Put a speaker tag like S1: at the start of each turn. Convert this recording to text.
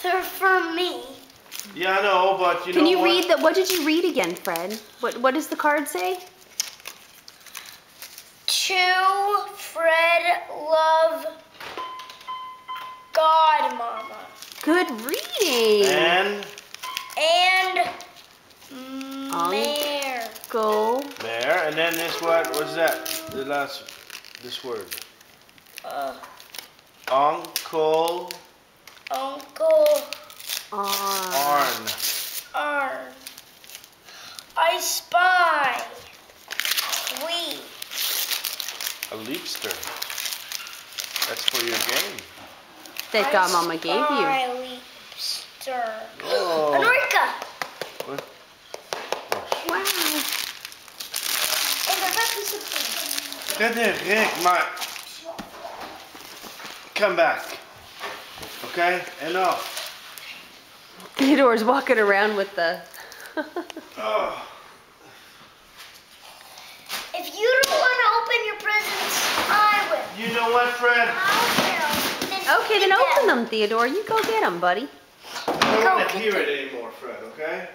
S1: They're for me.
S2: Yeah, I know, but you know what?
S3: Can you read what did you read again, Fred? What does the card say?
S1: To Fred love Godmama.
S3: Good reading.
S2: And
S1: Mare.
S3: Go.
S2: there, and then this what's that? The last, this word. Uncle Arn.
S1: I spy. We.
S2: A leapster. That's for your game.
S3: That Godmama gave you.
S1: Leapster.
S2: Oh.
S1: Enrica.
S2: What?
S3: Wow.
S2: Frederik, maar come back. Okay? Enough.
S3: Theodore's walking around with the...
S2: Oh.
S1: If you don't want to open your presents, I will.
S2: You know what, Fred?
S1: I will.
S3: Okay, then open them, Theodore. You go get them, buddy.
S2: I don't want to hear it anymore, Fred, okay?